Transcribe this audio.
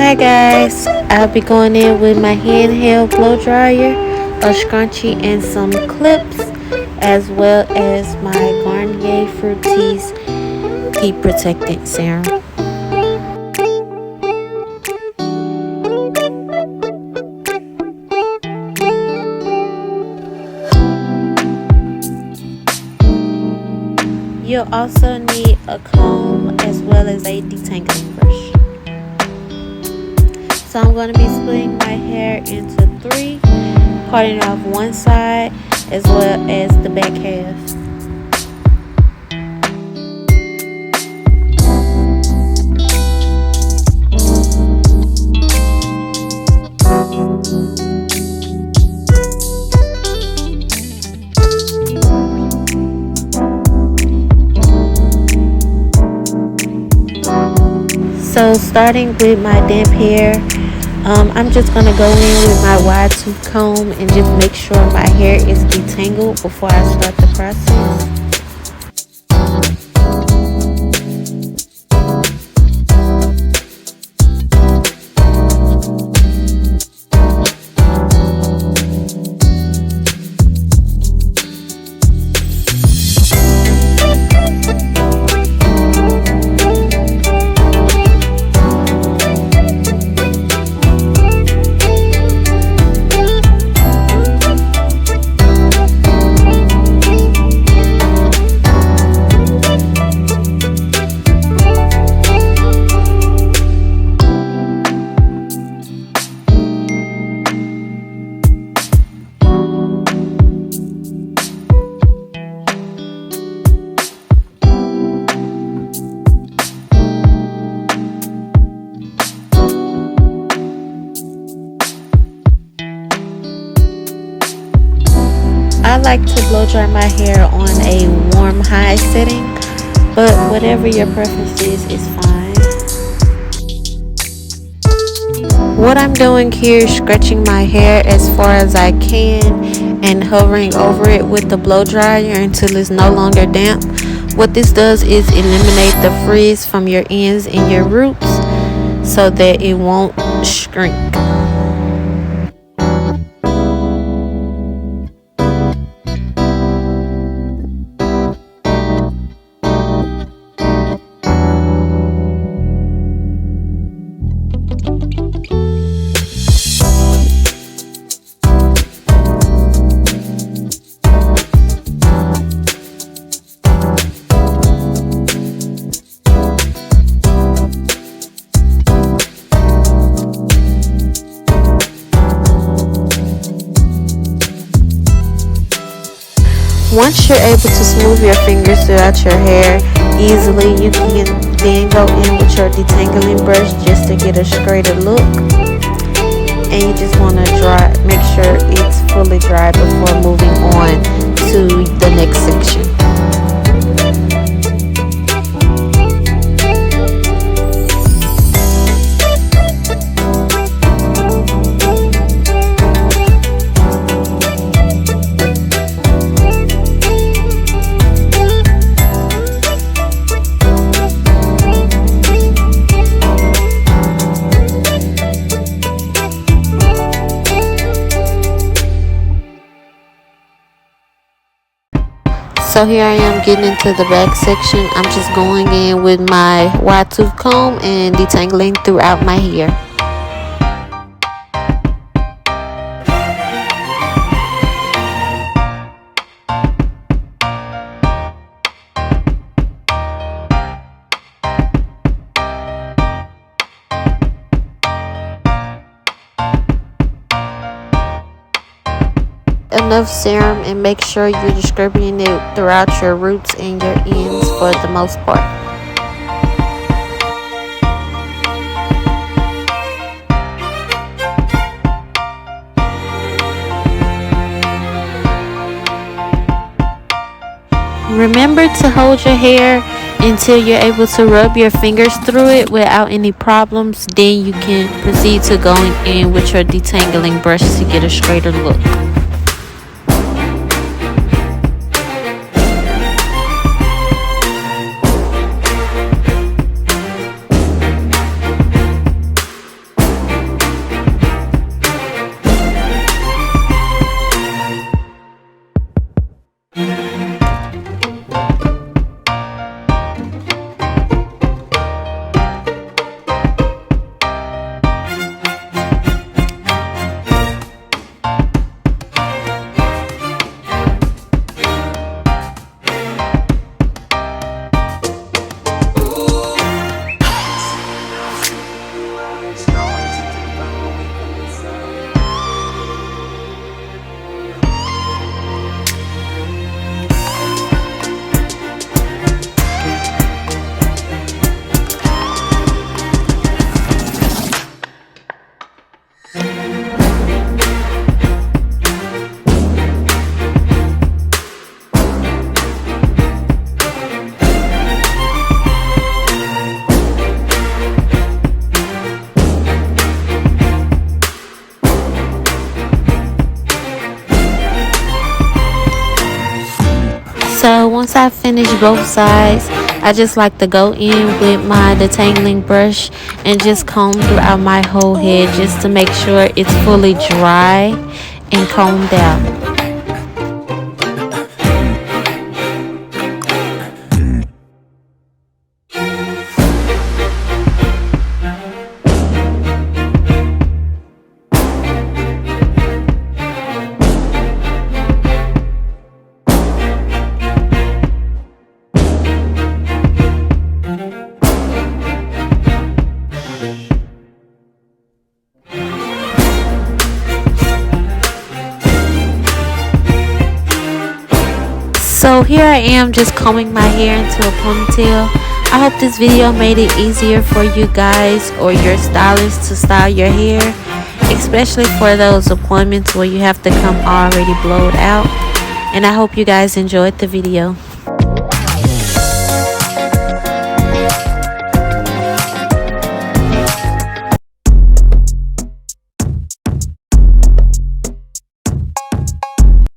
Hi guys, I'll be going in with my handheld blow dryer, a scrunchie and some clips, as well as my Garnier Fructis heat protectant serum. You'll also need a comb as well as a detangling brush. So I'm going to be splitting my hair into 3, parting off one side as well as the back half. So starting with my damp hair, I'm just going to go in with my wide tooth comb and just make sure my hair is detangled before I start the process. I like to blow dry my hair on a warm high setting, but whatever your preference is fine. What I'm doing here is scratching my hair as far as I can and hovering over it with the blow dryer until it's no longer damp. What this does is eliminate the frizz from your ends and your roots so that it won't shrink. Once you're able to smooth your fingers throughout your hair easily, you can then go in with your detangling brush just to get a straighter look. And you just want to make sure it's fully dry before moving on to the next section. So here I am getting into the back section. I'm just going in with my wide tooth comb and detangling throughout my hair. Enough serum and make sure you're distributing it throughout your roots and your ends for the most part. Remember to hold your hair until you're able to rub your fingers through it without any problems. Then you can proceed to going in with your detangling brush to get a straighter look. So once I finish both sides, I just like to go in with my detangling brush and just comb throughout my whole head just to make sure it's fully dry and combed out. So here I am just combing my hair into a ponytail. I hope this video made it easier for you guys or your stylist to style your hair, especially for those appointments where you have to come already blowed out. And I hope you guys enjoyed the video.